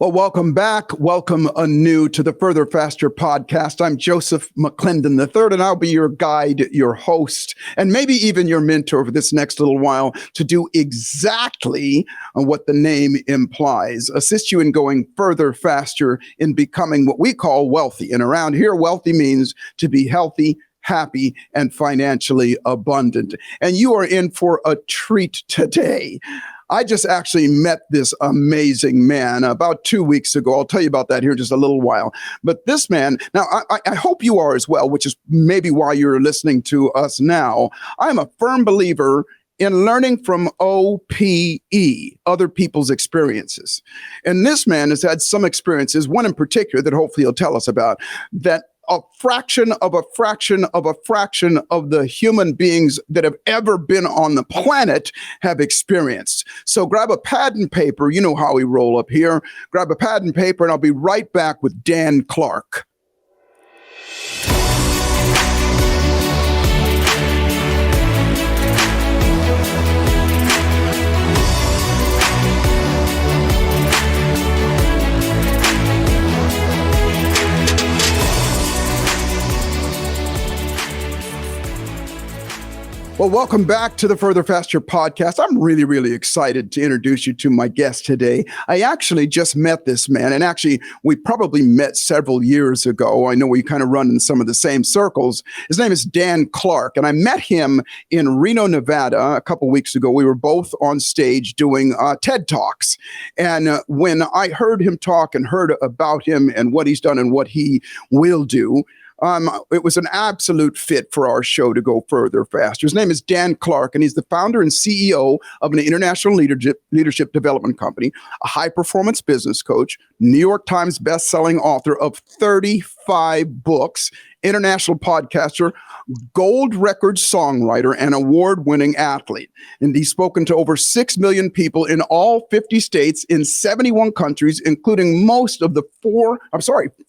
Well, welcome back. Welcome anew to the Further Faster podcast. I'm Joseph McClendon III, and I'll be your guide, your host, and maybe even your mentor for this next little while to do exactly what the name implies, assist you in going further, faster, in becoming what we call wealthy. And around here, wealthy means to be healthy, happy, and financially abundant. And you are in for a treat today. I just actually met this amazing man about 2 weeks ago. I'll tell you about that here in just a little while. But this man, now I hope you are as well, which is maybe why you're listening to us now. I'm a firm believer in learning from OPE, other people's experiences. And this man has had some experiences, one in particular that hopefully he'll tell us about, that a fraction of the human beings that have ever been on the planet have experienced. So grab a pad and paper. You know how we roll up here. Grab a pad and paper, and I'll be right back with Dan Clark. Well, welcome back to the Further Faster podcast. I'm really, really excited to introduce you to my guest today. I actually just met this man, and actually we probably met several years ago. I know we kind of run in some of the same circles. His name is Dan Clark, and I met him in Reno, Nevada a couple weeks ago. We were both on stage doing TED Talks. And when I heard him talk and heard about him and what he's done and what he will do, it was an absolute fit for our show to go further, faster. His name is Dan Clark, and he's the founder and CEO of an international leadership development company, a high-performance business coach, New York Times bestselling author of 35 books, international podcaster, gold record songwriter, and award-winning athlete. And he's spoken to over 6 million people in all 50 states in 71 countries, including most of the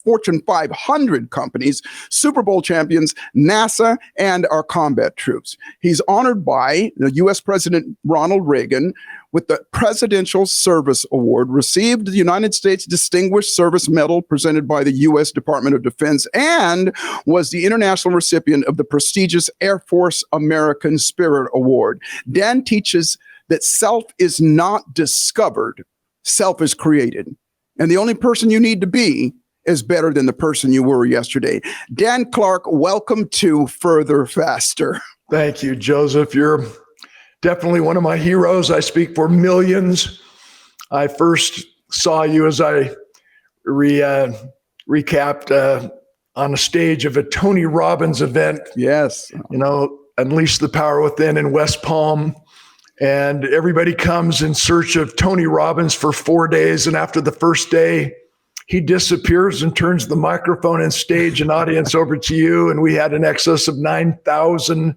Fortune 500 companies, Super Bowl champions, NASA, and our combat troops. He's honored by the U.S. President Ronald Reagan with the Presidential Service Award, received the United States Distinguished Service Medal presented by the U.S. Department of Defense, and was the international recipient of the prestigious Air Force American Spirit Award. Dan teaches that self is not discovered, self is created. And the only person you need to be is better than the person you were yesterday. Dan Clark, welcome to Further Faster. Thank you, Joseph. You're definitely one of my heroes. I speak for millions. I first saw you as I recapped on a stage of a Tony Robbins event. Yes. Unleash the Power Within in West Palm. And everybody comes in search of Tony Robbins for 4 days. And after the first day, he disappears and turns the microphone and stage and audience over to you. And we had an excess of 9,000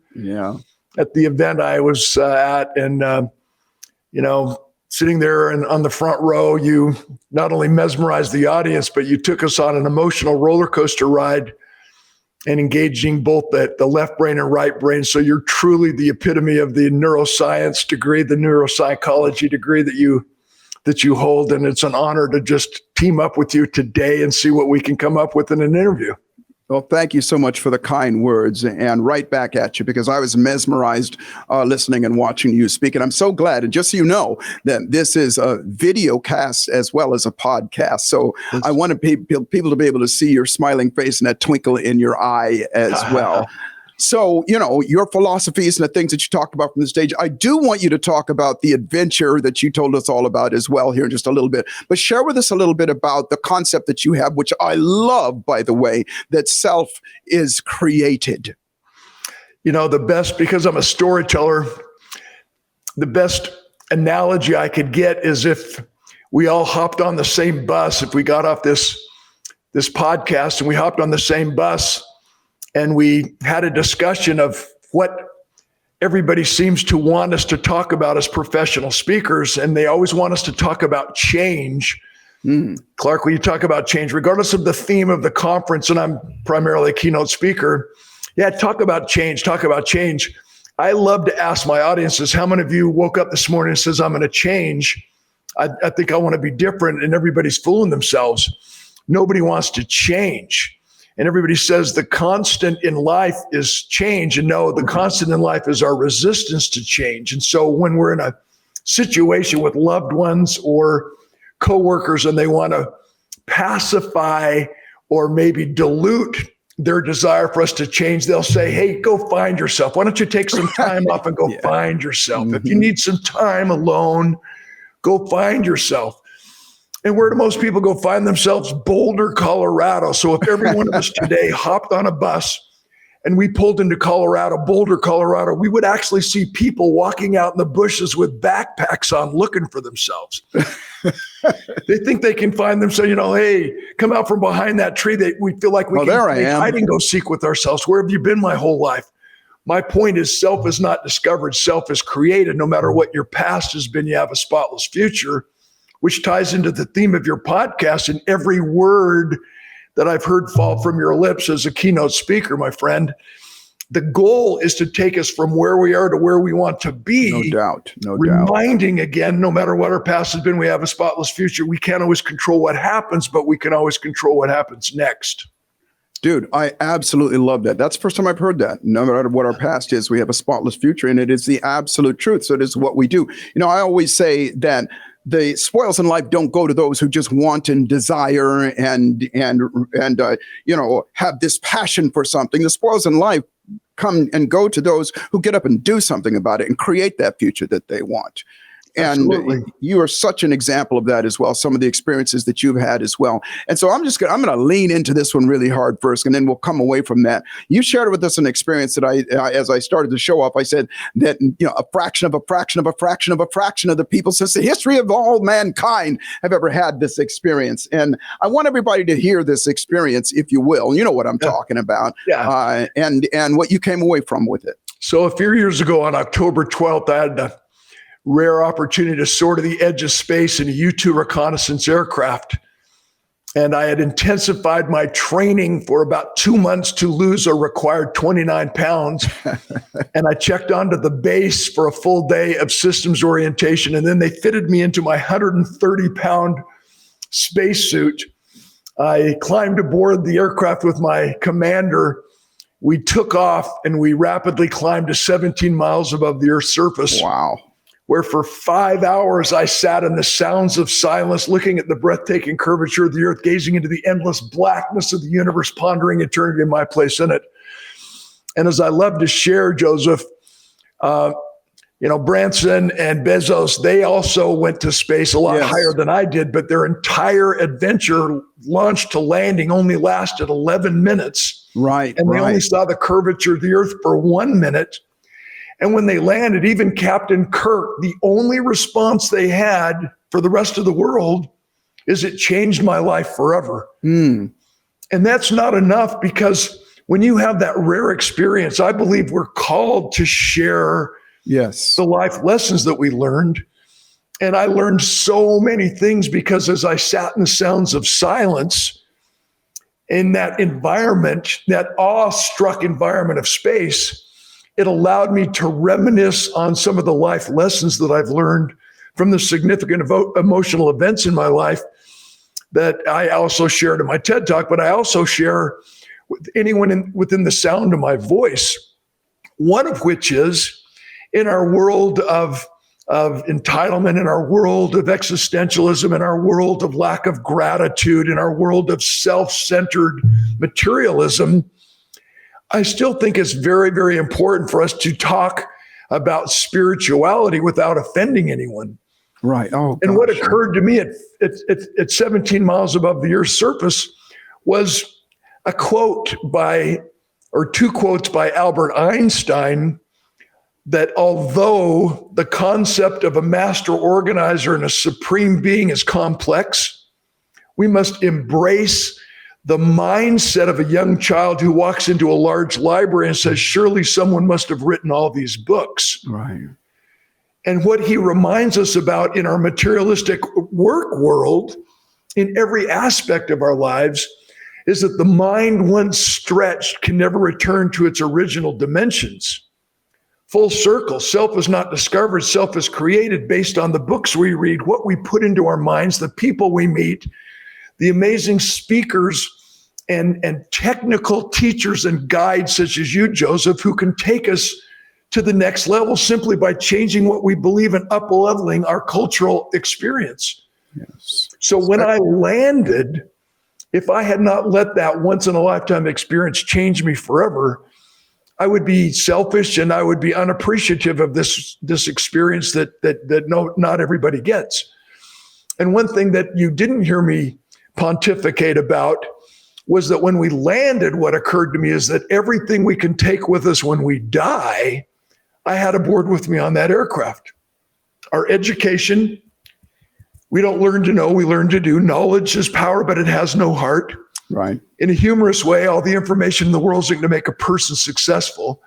at the event I was at. And, sitting there and on the front row, you not only mesmerized the audience, but you took us on an emotional roller coaster ride and engaging both the left brain and right brain. So you're truly the epitome of the neuroscience degree, the neuropsychology degree that you hold. And it's an honor to just team up with you today and see what we can come up with in an interview. Well, thank you so much for the kind words, and right back at you, because I was mesmerized listening and watching you speak. And I'm so glad. And just so you know that this is a video cast as well as a podcast. So I want people to be able to see your smiling face and that twinkle in your eye as well. So, your philosophies and the things that you talked about from the stage, I do want you to talk about the adventure that you told us all about as well here in just a little bit. But share with us a little bit about the concept that you have, which I love, by the way, that self is created. The best, because I'm a storyteller, the best analogy I could get is if we all hopped on the same bus, if we got off this podcast and we hopped on the same bus, and we had a discussion of what everybody seems to want us to talk about as professional speakers, and they always want us to talk about change. Clark, when you talk about change, regardless of the theme of the conference, and I'm primarily a keynote speaker, talk about change. I love to ask my audiences, how many of you woke up this morning and says, I'm going to change? I think I want to be different, and everybody's fooling themselves. Nobody wants to change. And everybody says the constant in life is change. And no, the constant in life is our resistance to change. And so when we're in a situation with loved ones or coworkers and they want to pacify or maybe dilute their desire for us to change, they'll say, hey, go find yourself. Why don't you take some time off and go find yourself? If you need some time alone, go find yourself. And where do most people go find themselves? Boulder, Colorado. So if every one of us today hopped on a bus and we pulled into Boulder, Colorado, we would actually see people walking out in the bushes with backpacks on looking for themselves. They think they can find themselves, hey, come out from behind that tree. We feel like we can hide and go seek with ourselves. Where have you been my whole life? My point is, self is not discovered. Self is created. No matter what your past has been, you have a spotless future, which ties into the theme of your podcast. And every word that I've heard fall from your lips as a keynote speaker, my friend, the goal is to take us from where we are to where we want to be. No doubt. Reminding again, no matter what our past has been, we have a spotless future. We can't always control what happens, but we can always control what happens next. Dude, I absolutely love that. That's the first time I've heard that. No matter what our past is, we have a spotless future, and it is the absolute truth. So it is what we do. I always say that the spoils in life don't go to those who just want and desire and have this passion for something. The spoils in life come and go to those who get up and do something about it and create that future that they want. And Absolutely. You are such an example of that as well, some of the experiences that you've had as well. And so I'm going to lean into this one really hard first, and then we'll come away from that. You shared with us an experience that as I started to show off, I said that, a fraction of a fraction of a fraction of a fraction of the people since the history of all mankind have ever had this experience. And I want everybody to hear this experience, if you will. You know what I'm talking about. Yeah. And what you came away from with it. So a few years ago on October 12th, I had the rare opportunity to soar to the edge of space in a U-2 reconnaissance aircraft. And I had intensified my training for about 2 months to lose a required 29 pounds. And I checked onto the base for a full day of systems orientation. And then they fitted me into my 130-pound spacesuit. I climbed aboard the aircraft with my commander. We took off and we rapidly climbed to 17 miles above the Earth's surface. Wow. Where for 5 hours I sat in the sounds of silence, looking at the breathtaking curvature of the earth, gazing into the endless blackness of the universe, pondering eternity and my place in it. And as I love to share, Joseph, Branson and Bezos, they also went to space a lot higher than I did, but their entire adventure, launch to landing, only lasted 11 minutes. Right. And they only saw the curvature of the earth for 1 minute. And when they landed, even Captain Kirk, the only response they had for the rest of the world is, it changed my life forever. And that's not enough, because when you have that rare experience, I believe we're called to share the life lessons that we learned. And I learned so many things because as I sat in the sounds of silence in that environment, that awe-struck environment of space, it allowed me to reminisce on some of the life lessons that I've learned from the significant emotional events in my life that I also shared in my TED Talk, but I also share with anyone within the sound of my voice. One of which is, in our world of entitlement, in our world of existentialism, in our world of lack of gratitude, in our world of self-centered materialism, I still think it's very, very important for us to talk about spirituality without offending anyone. Right. And what occurred to me at 17 miles above the Earth's surface was a quote or two quotes by Albert Einstein, that although the concept of a master organizer and a supreme being is complex, we must embrace the mindset of a young child who walks into a large library and says, surely someone must have written all these books. Right. And what he reminds us about in our materialistic work world, in every aspect of our lives, is that the mind, once stretched, can never return to its original dimensions. full circle. Self is not discovered. Self is created based on the books we read, what we put into our minds, the people we meet, the amazing speakers and technical teachers and guides such as you, Joseph, who can take us to the next level simply by changing what we believe and up-leveling our cultural experience. Yes. So when I landed, if I had not let that once-in-a-lifetime experience change me forever, I would be selfish and I would be unappreciative of this experience that not everybody gets. And one thing that you didn't hear me pontificate about was that when we landed, what occurred to me is that everything we can take with us when we die, I had aboard with me on that aircraft. Our education, we don't learn to know, we learn to do. Knowledge is power, but it has no heart. Right. In a humorous way, all the information in the world is going to make a person successful.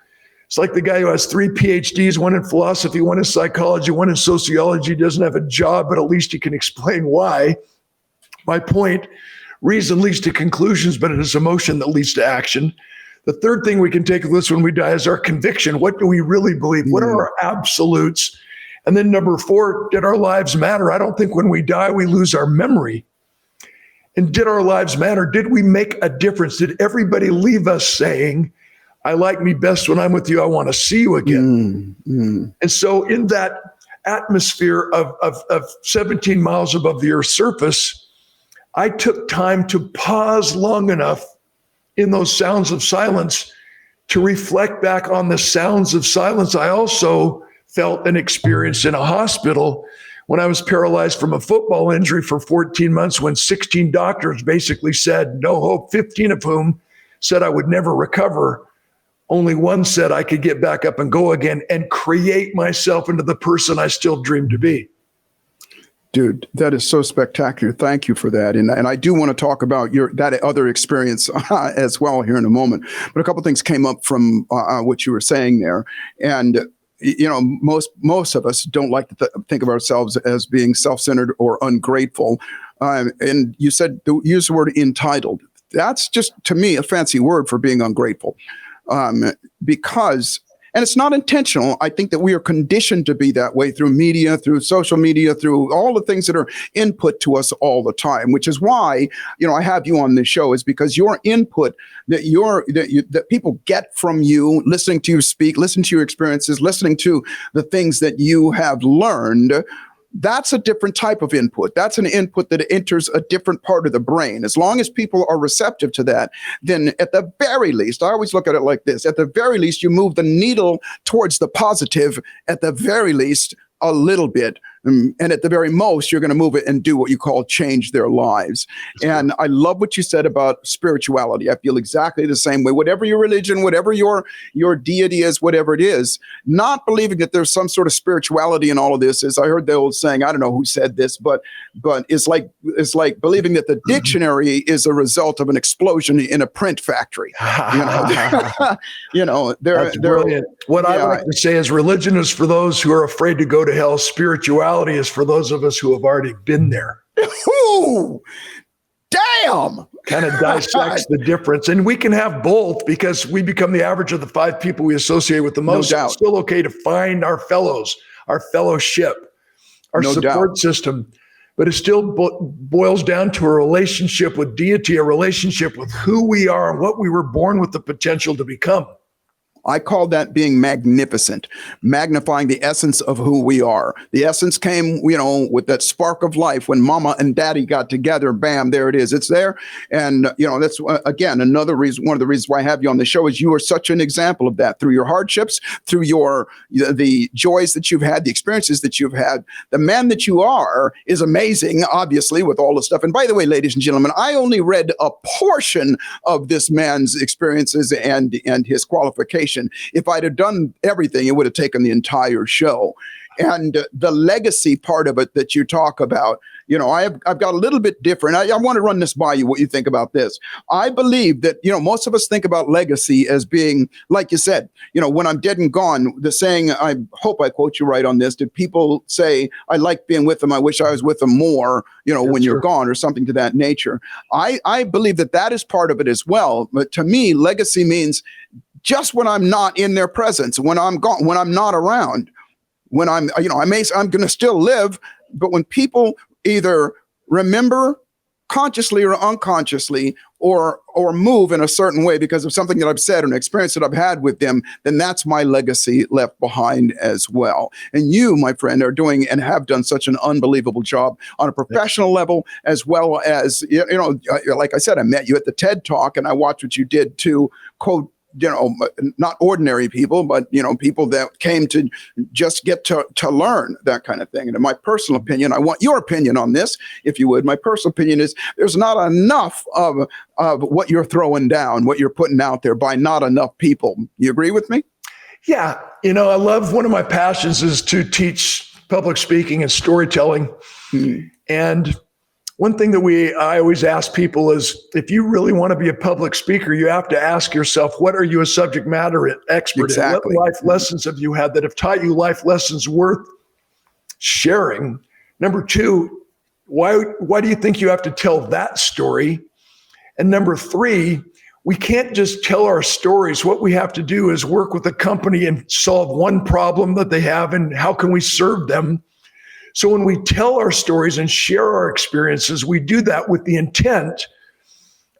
It's like the guy who has 3 PhDs, one in philosophy, one in psychology, one in sociology, doesn't have a job, but at least he can explain why. My point, reason leads to conclusions, but it is emotion that leads to action. The third thing we can take with us when we die is our conviction. What do we really believe? What are our absolutes? And then number 4, did our lives matter? I don't think when we die, we lose our memory. And did our lives matter? Did we make a difference? Did everybody leave us saying, I like me best when I'm with you, I want to see you again? And so in that atmosphere of 17 miles above the Earth's surface, I took time to pause long enough in those sounds of silence to reflect back on the sounds of silence I also felt and experienced in a hospital when I was paralyzed from a football injury for 14 months, when 16 doctors basically said no hope, 15 of whom said I would never recover. Only one said I could get back up and go again and create myself into the person I still dream to be. Dude, that is so spectacular. Thank you for that. And I do want to talk about that other experience as well here in a moment. But a couple of things came up from what you were saying there. And you know, most of us don't like to think of ourselves as being self-centered or ungrateful. And you said, use the word entitled. That's just, to me, a fancy word for being ungrateful. Because, and it's not intentional. I think that we are conditioned to be that way through media, through social media, through all the things that are input to us all the time, which is why, you know, I have you on this show, is because your input that people get from you, listening to you speak, listening to your experiences, listening to the things that you have learned, that's a different type of input. That's an input that enters a different part of the brain. As long as people are receptive to that, then at the very least, I always look at it like this, at the very least, you move the needle towards the positive, at the very least, a little bit. And at the very most, you're going to move it and do what you call change their lives. And I love what you said about spirituality. I feel exactly the same way. Whatever your religion, whatever your deity is, whatever it is, not believing that there's some sort of spirituality in all of this is, I heard the old saying, I don't know who said this, but it's like believing that the dictionary is a result of an explosion in a print factory. You know, That's brilliant. What I like to say is religion is for those who are afraid to go to hell. Spirituality is for those of us who have already been there. Ooh, damn! Kind of dissects the difference. And we can have both because we become the average of the 5 people we associate with the most. No doubt. It's still okay to find our fellows, our fellowship, our support system. But it still boils down to a relationship with deity, a relationship with who we are and what we were born with the potential to become. I call that being magnificent, magnifying the essence of who we are. The essence came, you know, with that spark of life when mama and daddy got together, bam, there it is. It's there. And, you know, that's, again, another reason, one of the reasons why I have you on the show is you are such an example of that through your hardships, through the joys that you've had, the experiences that you've had. The man that you are is amazing, obviously, with all the stuff. And by the way, ladies and gentlemen, I only read a portion of this man's experiences and his qualifications. If I'd have done everything, it would have taken the entire show. And the legacy part of it that you talk about, you know, I've got a little bit different. I want to run this by you, what you think about this. I believe that, you know, most of us think about legacy as being, like you said, you know, when I'm dead and gone, the saying, I hope I quote you right on this, did people say, I like being with them, I wish I was with them more, you know, when you're gone, or something to that nature. I believe that is part of it as well. But to me, legacy means just when I'm not in their presence, when I'm gone, when I'm not around, when I'm going to still live, but when people either remember consciously or unconsciously or move in a certain way because of something that I've said or an experience that I've had with them, then that's my legacy left behind as well. And you, my friend, are doing and have done such an unbelievable job on a professional level, as well as, like I said, I met you at the TED Talk and I watched what you did to quote, not ordinary people, but, people that came to just get to learn that kind of thing. And in my personal opinion, I want your opinion on this, if you would. My personal opinion is there's not enough of what you're throwing down, what you're putting out there by not enough people. You agree with me? Yeah. I love, one of my passions is to teach public speaking and storytelling. And one thing that I always ask people is, if you really want to be a public speaker, you have to ask yourself, what are you a subject matter expert Exactly. in? What life lessons have you had that have taught you life lessons worth sharing? Number two, why do you think you have to tell that story? And number three, we can't just tell our stories. What we have to do is work with a company and solve one problem that they have, and how can we serve them? So when we tell our stories and share our experiences, we do that with the intent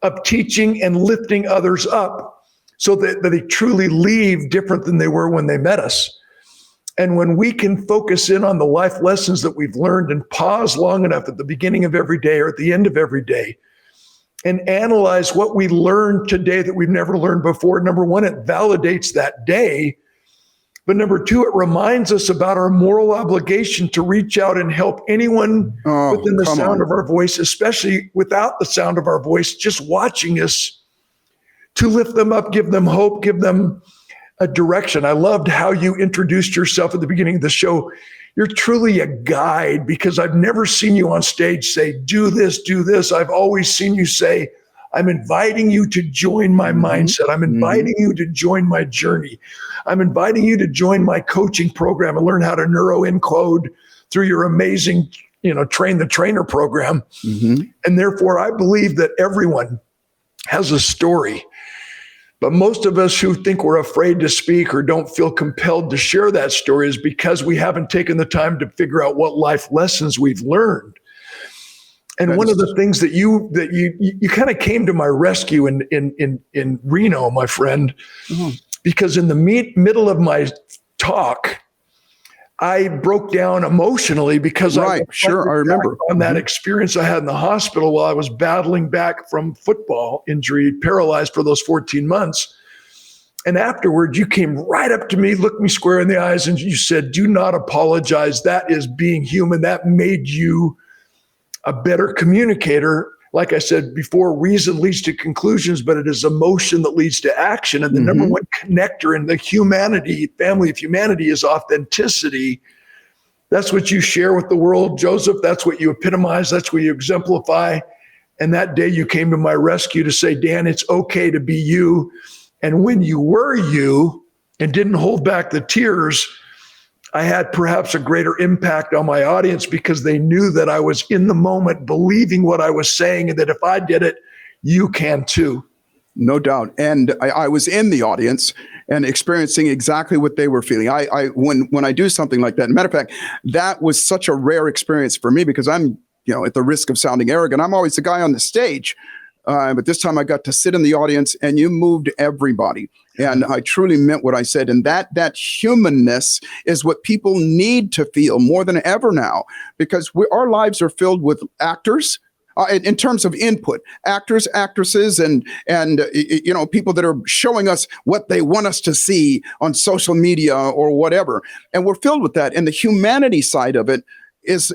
of teaching and lifting others up so that they truly leave different than they were when they met us. And when we can focus in on the life lessons that we've learned and pause long enough at the beginning of every day or at the end of every day and analyze what we learned today that we've never learned before, number one, it validates that day. But number two, it reminds us about our moral obligation to reach out and help anyone within the sound of our voice, especially without the sound of our voice, just watching us, to lift them up, give them hope, give them a direction. I loved how you introduced yourself at the beginning of the show. You're truly a guide, because I've never seen you on stage say, do this, do this. I've always seen you say, I'm inviting you to join my mindset. I'm inviting you to join my journey. I'm inviting you to join my coaching program and learn how to neuro encode through your amazing, Train the Trainer program. And therefore, I believe that everyone has a story. But most of us who think we're afraid to speak or don't feel compelled to share that story is because we haven't taken the time to figure out what life lessons we've learned. And one of the things that you kind of came to my rescue in Reno, my friend, because in the middle of my talk, I broke down emotionally because I remember on that experience I had in the hospital while I was battling back from football injury, paralyzed for those 14 months. And afterward, you came right up to me, looked me square in the eyes, and you said, do not apologize. That is being human. That made you a better communicator. Like I said before, reason leads to conclusions, but it is emotion that leads to action. And the number one connector in the family of humanity is authenticity. That's what you share with the world, Joseph. That's what you epitomize. That's what you exemplify. And that day you came to my rescue to say, Dan, it's okay to be you. And when you were you and didn't hold back the tears, I had perhaps a greater impact on my audience because they knew that I was in the moment believing what I was saying, and that if I did it, you can too. No doubt. And I was in the audience and experiencing exactly what they were feeling. When I do something like that, matter of fact, that was such a rare experience for me because I'm, at the risk of sounding arrogant, I'm always the guy on the stage. But this time I got to sit in the audience and you moved everybody. And I truly meant what I said. And that humanness is what people need to feel more than ever now, because our lives are filled with actors. In terms of input, actors, actresses, and people that are showing us what they want us to see on social media or whatever. And we're filled with that. And the humanity side of it is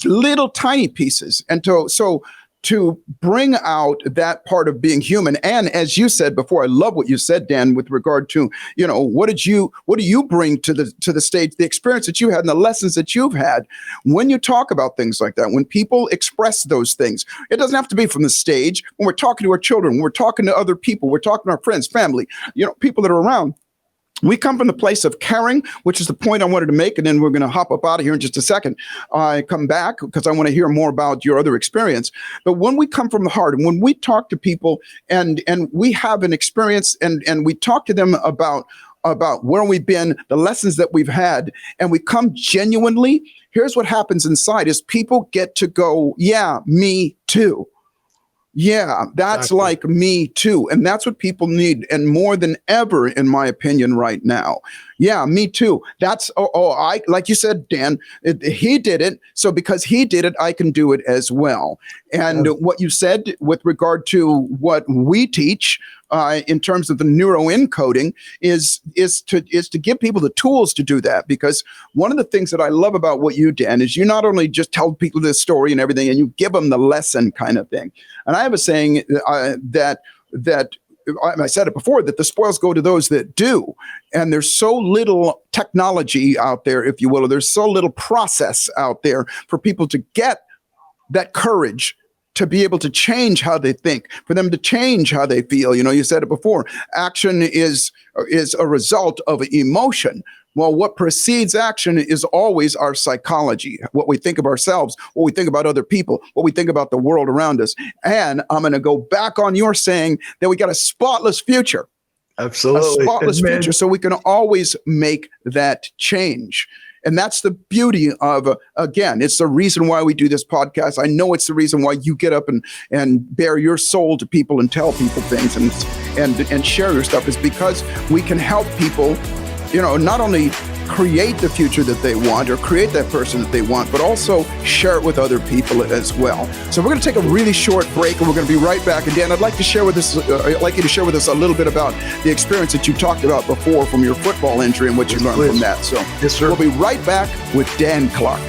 little tiny pieces. And to bring out that part of being human. And as you said before, I love what you said, Dan, with regard to, what do you bring to the stage, the experience that you had and the lessons that you've had when you talk about things like that, when people express those things. It doesn't have to be from the stage. When we're talking to our children, when we're talking to other people, we're talking to our friends, family, people that are around. We come from the place of caring, which is the point I wanted to make, and then we're going to hop up out of here in just a second. I come back because I want to hear more about your other experience. But when we come from the heart, and when we talk to people, and we have an experience, and we talk to them about where we've been, the lessons that we've had, and we come genuinely, here's what happens inside: is people get to go, yeah, me too. Yeah, that's Exactly. like me too. And that's what people need. And more than ever, in my opinion, right now. Yeah, me too. That's, I, like you said, Dan, he did it. So because he did it, I can do it as well. And what you said with regard to what we teach, in terms of the neuroencoding is to give people the tools to do that. Because one of the things that I love about what you, Dan, is you not only just tell people this story and everything, and you give them the lesson kind of thing. And I have a saying that I said it before, that the spoils go to those that do. And there's so little technology out there, if you will, or there's so little process out there for people to get that courage to be able to change how they think, for them to change how they feel. You know, you said it before, action is a result of emotion. Well, what precedes action is always our psychology, what we think of ourselves, what we think about other people, what we think about the world around us. And I'm going to go back on your saying that we got a spotless future. Absolutely. A spotless future, so we can always make that change. And that's the beauty of, again, it's the reason why we do this podcast. I know it's the reason why you get up and bare your soul to people and tell people things and share your stuff, is because we can help people, you know, not only create the future that they want or create that person that they want, but also share it with other people as well. So we're going to take a really short break, and we're going to be right back. And Dan, I'd like to share with us, I'd like you to share with us a little bit about the experience that you talked about before from your football injury and what you learned from that. So yes, sir. We'll be right back with Dan Clark.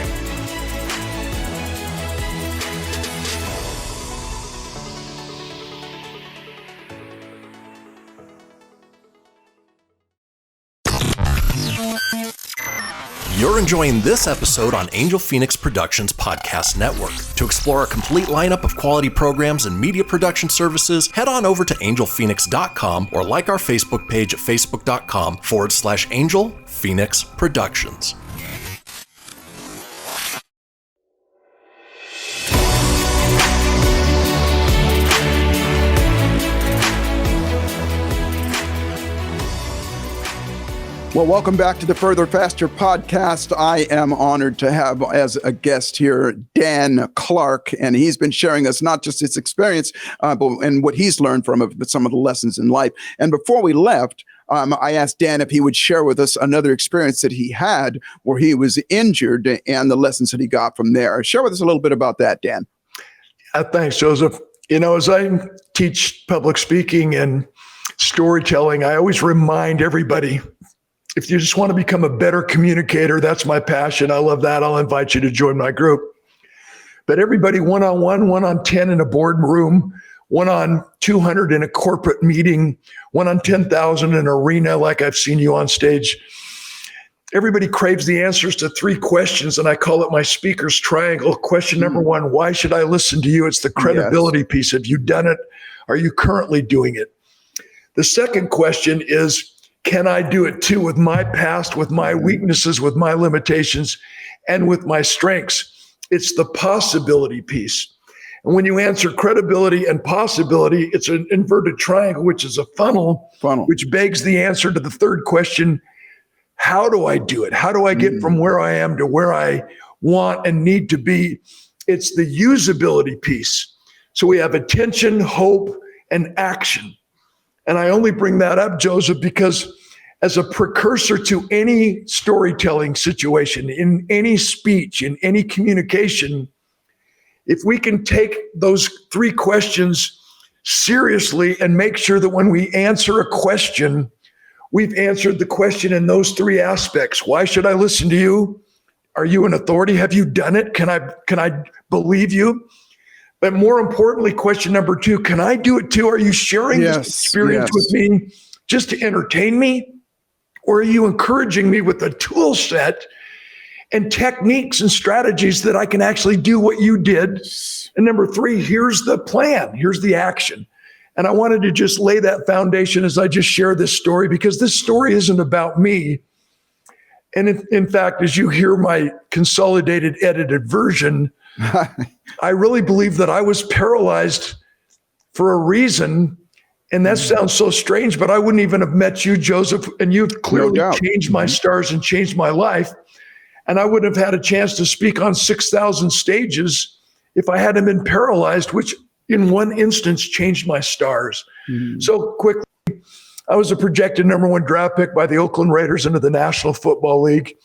You're enjoying this episode on Angel Phoenix Productions Podcast Network. To explore a complete lineup of quality programs and media production services, head on over to angelphoenix.com or like our Facebook page at facebook.com/Angel Phoenix Productions. Well, welcome back to the Further Faster podcast. I am honored to have as a guest here Dan Clark, and he's been sharing us not just his experience, and what he's learned from it, but some of the lessons in life. And before we left, I asked Dan if he would share with us another experience that he had where he was injured and the lessons that he got from there. Share with us a little bit about that, Dan. Thanks, Joseph. You know, as I teach public speaking and storytelling, I always remind everybody, if you just want to become a better communicator, that's my passion. I love that. I'll invite you to join my group. But everybody, one-on-one, 1-on-10 in a boardroom, 1-on-200 in a corporate meeting, 1-on-10,000 in an arena like I've seen you on stage. Everybody craves the answers to 3 questions, and I call it my speaker's triangle. Question number 1, why should I listen to you? It's the credibility piece. Have you done it? Are you currently doing it? The second question is, can I do it too, with my past, with my weaknesses, with my limitations, and with my strengths? It's the possibility piece. And when you answer credibility and possibility, it's an inverted triangle, which is a funnel, which begs the answer to the third question: how do I do it? How do I get from where I am to where I want and need to be? It's the usability piece. So we have attention, hope, and action. And I only bring that up, Joseph, because as a precursor to any storytelling situation, in any speech, in any communication, if we can take those 3 questions seriously and make sure that when we answer a question, we've answered the question in those 3 aspects. Why should I listen to you? Are you an authority? Have you done it? Can I believe you? But more importantly, question number 2, can I do it too? Are you sharing this experience with me just to entertain me? Or are you encouraging me with a tool set and techniques and strategies that I can actually do what you did? And number 3, here's the plan. Here's the action. And I wanted to just lay that foundation as I just share this story, because this story isn't about me. And in fact, as you hear my consolidated edited version, I really believe that I was paralyzed for a reason. And that sounds so strange, but I wouldn't even have met you, Joseph, and you've clearly changed my stars and changed my life. And I wouldn't have had a chance to speak on 6,000 stages if I hadn't been paralyzed, which in one instance changed my stars. So quickly, I was a projected #1 draft pick by the Oakland Raiders into the National Football League.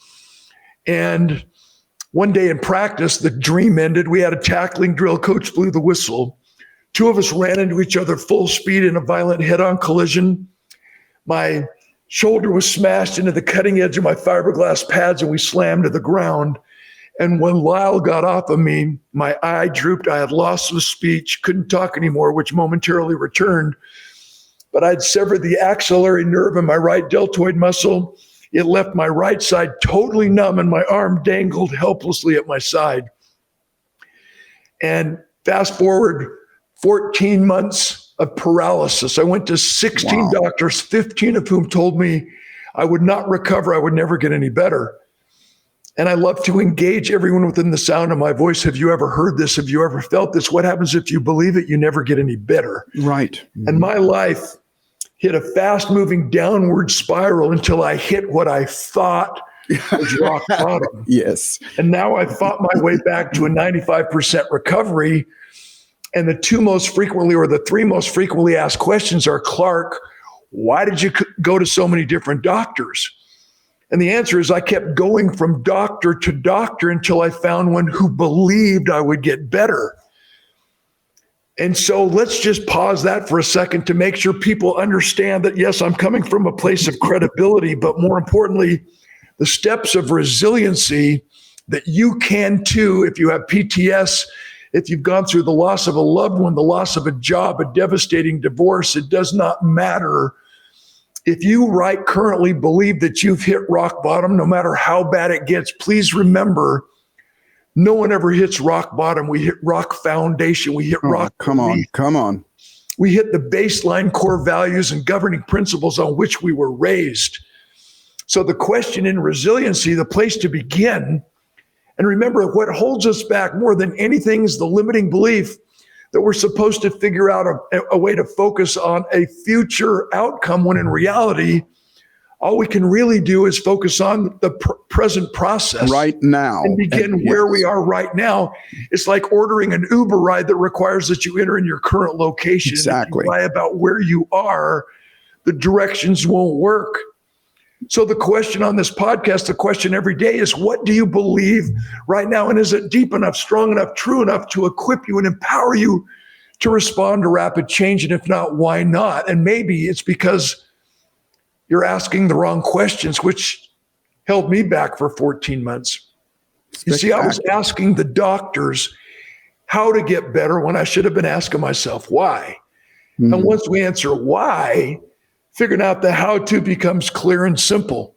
And one day in practice, the dream ended. We had a tackling drill. Coach blew the whistle. Two of us ran into each other full speed in a violent head-on collision. My shoulder was smashed into the cutting edge of my fiberglass pads, and we slammed to the ground. And when Lyle got off of me, my eye drooped. I had lost the speech, couldn't talk anymore, which momentarily returned. But I'd severed the axillary nerve in my right deltoid muscle. It left my right side totally numb, and my arm dangled helplessly at my side. And fast forward 14 months of paralysis. I went to 16 doctors, 15 of whom told me I would not recover. I would never get any better. And I love to engage everyone within the sound of my voice. Have you ever heard this? Have you ever felt this? What happens if you believe it? You never get any better. Right. And my life hit a fast-moving downward spiral until I hit what I thought was rock bottom. Yes. And now I've fought my way back to a 95% recovery. And the three most frequently asked questions are, Clark, why did you go to so many different doctors? And the answer is I kept going from doctor to doctor until I found one who believed I would get better. And so let's just pause that for a second to make sure people understand that, yes, I'm coming from a place of credibility, but more importantly, the steps of resiliency that you can too if you have PTS, if you've gone through the loss of a loved one, the loss of a job, a devastating divorce. It does not matter. If you right currently believe that you've hit rock bottom, no matter how bad it gets, please remember, no one ever hits rock bottom. We hit rock foundation. We hit rock. Come on. We hit the baseline core values and governing principles on which we were raised. So the question in resiliency, the place to begin, and remember, what holds us back more than anything is the limiting belief that we're supposed to figure out a way to focus on a future outcome, when in reality, all we can really do is focus on the present process right now and begin where we are right now. It's like ordering an Uber ride that requires that you enter in your current location. Exactly. If you lie about where you are, the directions won't work. So the question on this podcast, the question every day is, what do you believe right now? And is it deep enough, strong enough, true enough to equip you and empower you to respond to rapid change? And if not, why not? And maybe it's because you're asking the wrong questions, which held me back for 14 months. You see, I was asking the doctors how to get better when I should have been asking myself why. And once we answer why, figuring out the how to becomes clear and simple.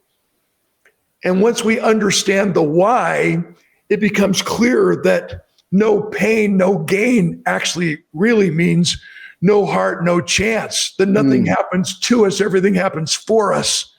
And once we understand the why, it becomes clear that no pain, no gain actually really means no heart, no chance, that nothing happens to us, everything happens for us.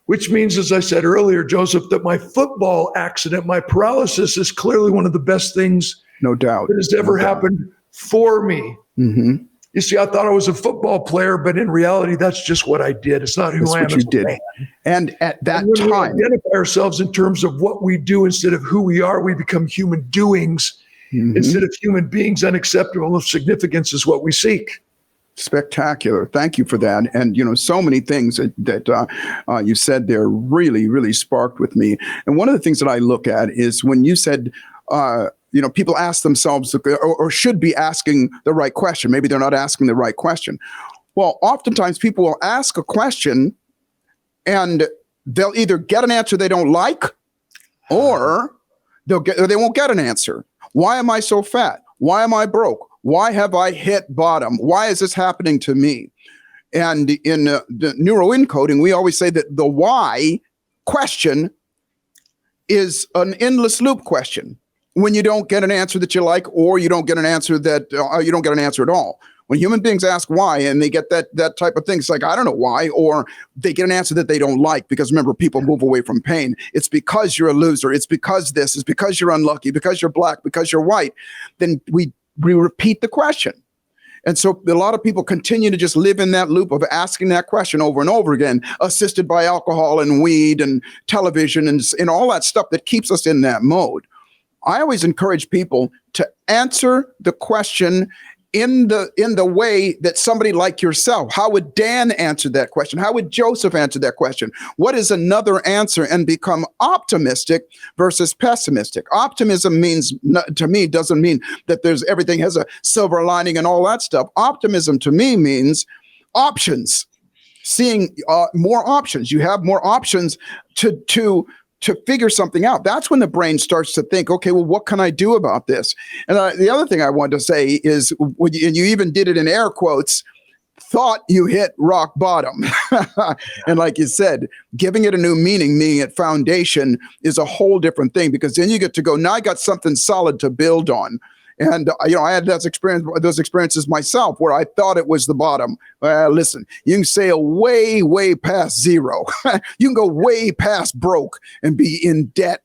Which means, as I said earlier, Joseph, that my football accident, my paralysis, is clearly one of the best things no doubt that has ever happened for me. You see, I thought I was a football player, but in reality, that's just what I did. It's not who I am. That's what you did. And at that when time, we identify ourselves in terms of what we do instead of who we are, we become human doings. Instead of human beings. Unacceptable of significance is what we seek. Spectacular. Thank you for that. And, so many things that you said there really, really sparked with me. And one of the things that I look at is when you said, people ask themselves or should be asking the right question. Maybe they're not asking the right question. Well, oftentimes people will ask a question and they'll either get an answer they don't like or they won't get an answer. Why am I so fat? Why am I broke? Why have I hit bottom? Why is this happening to me? And in the neuroencoding, we always say that the why question is an endless loop question. when you don't get an answer that you like, or you don't get an answer that you don't get an answer at all. When human beings ask why and they get that type of thing, it's like, I don't know why, or they get an answer that they don't like, because remember, people move away from pain. It's because you're a loser. It's because this. It's because you're unlucky, because you're black, because you're white. Then we repeat the question. And so a lot of people continue to just live in that loop of asking that question over and over again, assisted by alcohol and weed and television and all that stuff that keeps us in that mode. I always encourage people to answer the question in the way that somebody like yourself. How would Dan answer that question? How would Joseph answer that question? What is another answer? And become optimistic versus pessimistic. Optimism means, to me, doesn't mean that everything has a silver lining and all that stuff. Optimism to me means options, seeing more options. You have more options to figure something out. That's when the brain starts to think, okay, well, what can I do about this? And the other thing I wanted to say is, and you even did it in air quotes, thought you hit rock bottom. And like you said, giving it a new meaning it foundation, is a whole different thing, because then you get to go, now I got something solid to build on. And, I had those experiences myself where I thought it was the bottom. Listen, you can sail way, way past zero. You can go way past broke and be in debt,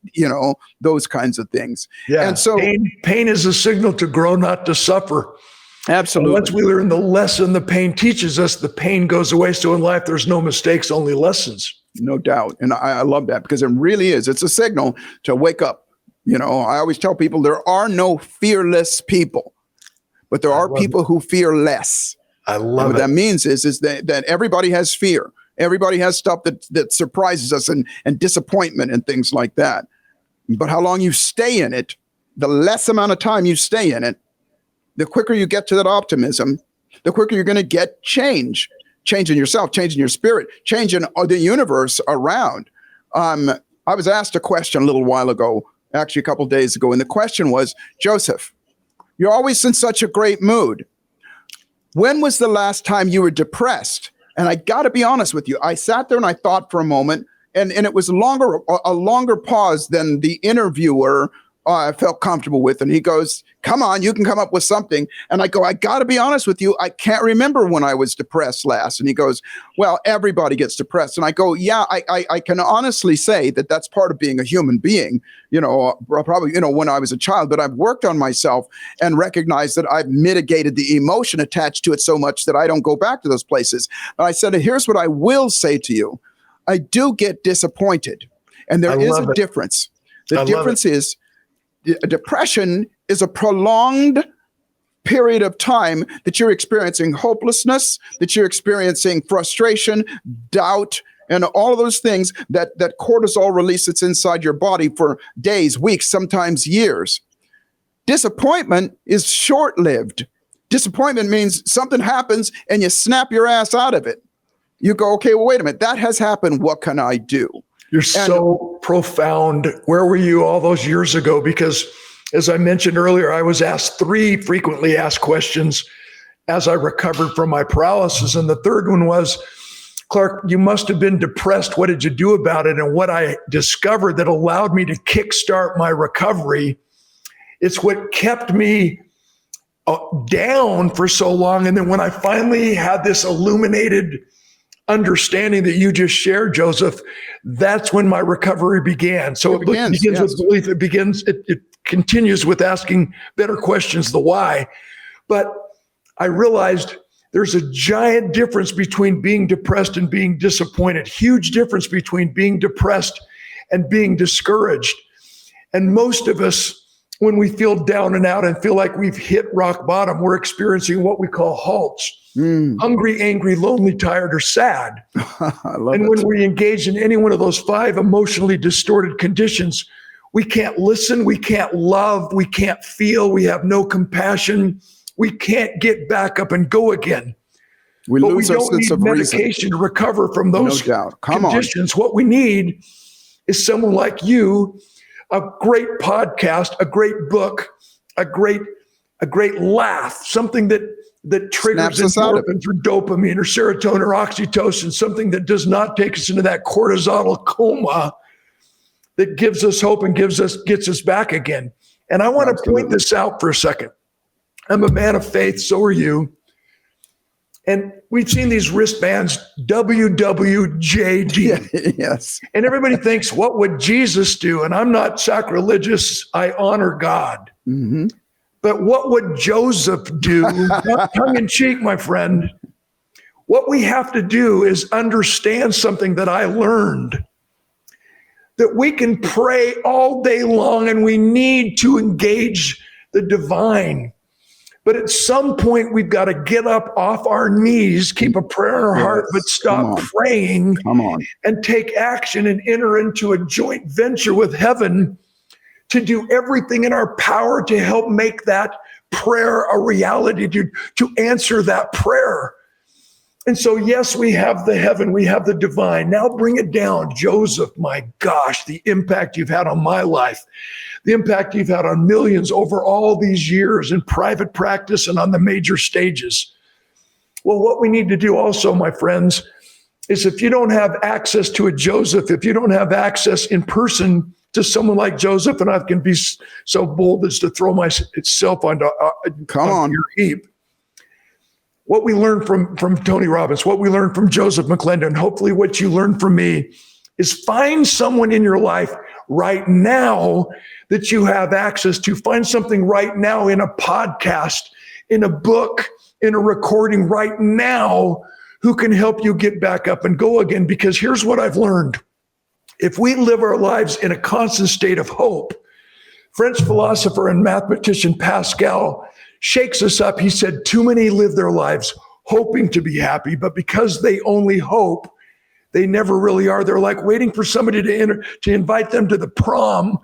those kinds of things. Yeah. And so pain is a signal to grow, not to suffer. Absolutely. And once we learn the lesson the pain teaches us, the pain goes away. So in life, there's no mistakes, only lessons. No doubt. And I love that, because it really is. It's a signal to wake up. I always tell people there are no fearless people, but there are people who fear less. I love it. What that means is that everybody has fear. Everybody has stuff that surprises us and disappointment and things like that. But how long you stay in it, the less amount of time you stay in it, the quicker you get to that optimism, the quicker you're going to get change in yourself, change in your spirit, change in the universe around. I was asked a question a little while ago, actually a couple of days ago, and the question was, Joseph, you're always in such a great mood. When was the last time you were depressed? And I got to be honest with you, I sat there and I thought for a moment, and it was a longer pause than the interviewer felt comfortable with. And he goes, come on, you can come up with something. And I go, I got to be honest with you, I can't remember when I was depressed last. And he goes, well, everybody gets depressed. And I go, yeah, I can honestly say that that's part of being a human being, probably, when I was a child. But I've worked on myself and recognized that I've mitigated the emotion attached to it so much that I don't go back to those places. And I said, here's what I will say to you. I do get disappointed. And there is a difference. The difference is, depression is a prolonged period of time that you're experiencing hopelessness, that you're experiencing frustration, doubt, and all of those things that cortisol releases inside your body for days, weeks, sometimes years. Disappointment is short-lived. Disappointment means something happens and you snap your ass out of it. You go, okay, well, wait a minute, that has happened. What can I do? You're so profound. Where were you all those years ago? Because as I mentioned earlier, I was asked 3 frequently asked questions as I recovered from my paralysis. And the third one was, Clark, you must have been depressed. What did you do about it? And what I discovered that allowed me to kickstart my recovery, it's what kept me down for so long. And then when I finally had this illuminated understanding that you just shared, Joseph, that's when my recovery began. So it begins with belief. It continues with asking better questions, the why. But I realized there's a giant difference between being depressed and being disappointed, huge difference between being depressed and being discouraged. And most of us, when we feel down and out and feel like we've hit rock bottom, we're experiencing what we call halts. Hungry, angry, lonely, tired, or sad. And when we engage in any one of those 5 emotionally distorted conditions, we can't listen, we can't love, we can't feel, we have no compassion, we can't get back up and go again. We lose our sense of medication to recover from those conditions. What we need is someone like you, a great podcast, a great book, a great laugh, something that triggers endorphins or dopamine or serotonin or oxytocin, something that does not take us into that cortisol coma, that gives us hope and gets us back again. And I want to Absolutely. point this out for a second. I'm a man of faith, so are you. And we've seen these wristbands, WWJD. Yes. And everybody thinks, what would Jesus do? And I'm not sacrilegious. I honor God. Mm-hmm. But what would Joseph do? Not tongue in cheek, my friend. What we have to do is understand something that I learned, that we can pray all day long and we need to engage the divine. But at some point, we've got to get up off our knees, keep a prayer in our heart, but stop praying and take action and enter into a joint venture with heaven to do everything in our power to help make that prayer a reality, to answer that prayer. And so, yes, we have the heaven, we have the divine. Now bring it down. Joseph, my gosh, the impact you've had on my life, the impact you've had on millions over all these years in private practice and on the major stages. Well, what we need to do also, my friends, is if you don't have access to a Joseph, if you don't have access in person to someone like Joseph, and I can be so bold as to throw myself on your heap. What we learned from Tony Robbins, what we learned from Joseph McClendon, hopefully what you learned from me, is find someone in your life right now that you have access to. Find something right now in a podcast, in a book, in a recording right now who can help you get back up and go again. Because here's what I've learned. If we live our lives in a constant state of hope, French philosopher and mathematician Pascal shakes us up. He said, too many live their lives hoping to be happy, but because they only hope, they never really are. They're like waiting for somebody to invite them to the prom,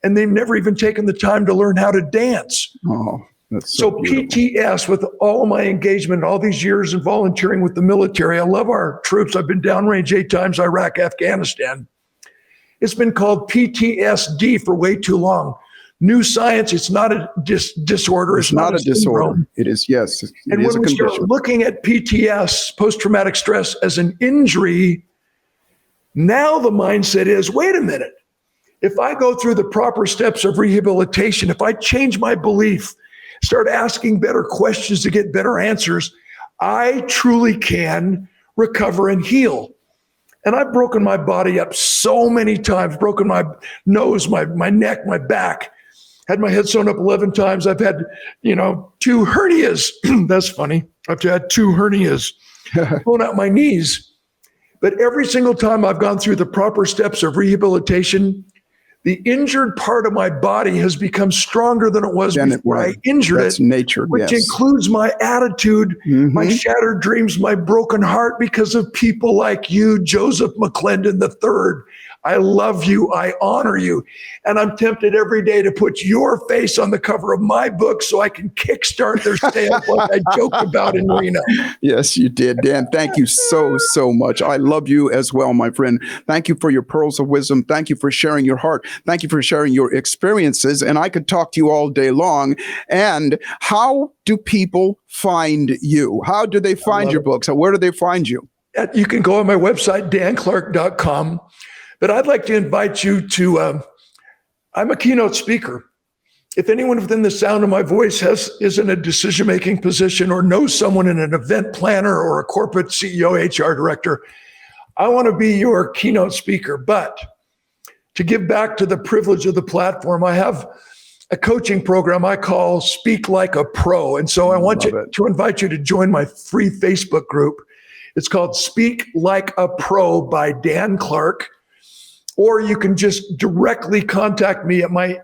and they've never even taken the time to learn how to dance. Oh, that's so beautiful. PTS, with all my engagement, all these years in volunteering with the military, I love our troops. I've been downrange 8 times, Iraq, Afghanistan. It's been called PTSD for way too long. New science, it's not a disorder. It's not a disorder. It is, yes. And when we start looking at PTS, post-traumatic stress, as an injury, now the mindset is, wait a minute. If I go through the proper steps of rehabilitation, if I change my belief, start asking better questions to get better answers, I truly can recover and heal. And I've broken my body up so many times, broken my nose, my neck, my back, had my head sewn up 11 times. I've had, 2 hernias. That's funny. I've had 2 hernias, blown out my knees. But every single time I've gone through the proper steps of rehabilitation, the injured part of my body has become stronger than it was before I injured it. That's nature, which includes my attitude, my shattered dreams, my broken heart, because of people like you, Joseph McClendon III. I love you. I honor you. And I'm tempted every day to put your face on the cover of my book so I can kickstart their sales like I joked about in Reno. Yes, you did, Dan. Thank you so much. I love you as well, my friend. Thank you for your pearls of wisdom. Thank you for sharing your heart. Thank you for sharing your experiences. And I could talk to you all day long. And how do people find you? How do they find your books? Where do they find you? You can go on my website, danclark.com. But I'd like to invite you to, I'm a keynote speaker. If anyone within the sound of my voice is in a decision-making position or knows someone in an event planner or a corporate CEO, HR director, I want to be your keynote speaker. But to give back to the privilege of the platform, I have a coaching program I call Speak Like a Pro. And so I want to invite you to join my free Facebook group. It's called Speak Like a Pro by Dan Clark. Or you can just directly contact me at my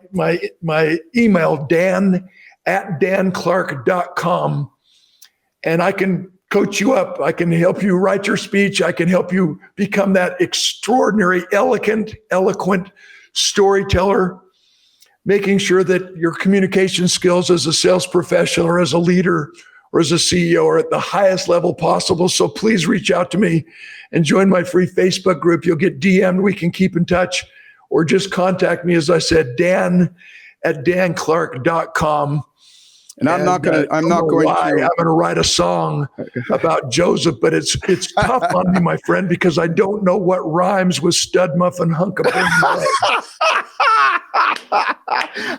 email, dan@danclark.com. And I can coach you up. I can help you write your speech. I can help you become that extraordinary, eloquent storyteller, making sure that your communication skills as a sales professional or as a leader or as a CEO are at the highest level possible. So please reach out to me and join my free Facebook group. You'll get DM'd. We can keep in touch, or just contact me, as I said, dan@danclark.com. And I'm not going to. I'm going to write a song about Joseph, but it's tough on me, my friend, because I don't know what rhymes with stud muffin hunk of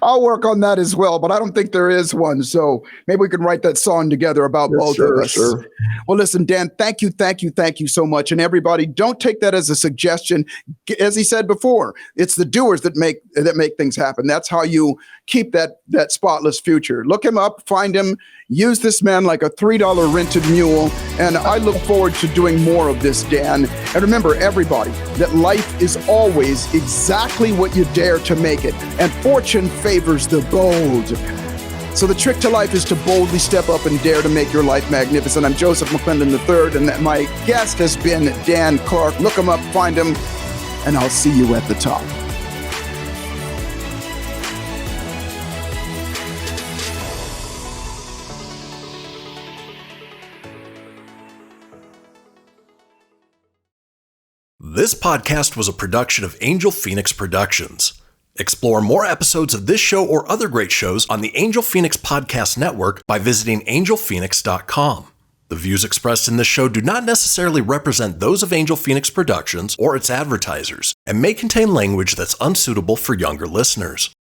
I'll work on that as well, but I don't think there is one. So maybe we can write that song together about both of us. Sure. Well, listen, Dan, thank you so much. And everybody, don't take that as a suggestion. As he said before, it's the doers that make things happen. That's how you keep that spotless future. Look him up, find him, use this man like a $3 rented mule. And I look forward to doing more of this, Dan. And remember, everybody, that life is always exactly what you dare to make it. And fortune favors the bold. So the trick to life is to boldly step up and dare to make your life magnificent. I'm Joseph McClendon III, and my guest has been Dan Clark. Look him up, find him, and I'll see you at the top. This podcast was a production of Angel Phoenix Productions. Explore more episodes of this show or other great shows on the Angel Phoenix Podcast Network by visiting angelphoenix.com. The views expressed in this show do not necessarily represent those of Angel Phoenix Productions or its advertisers and may contain language that's unsuitable for younger listeners.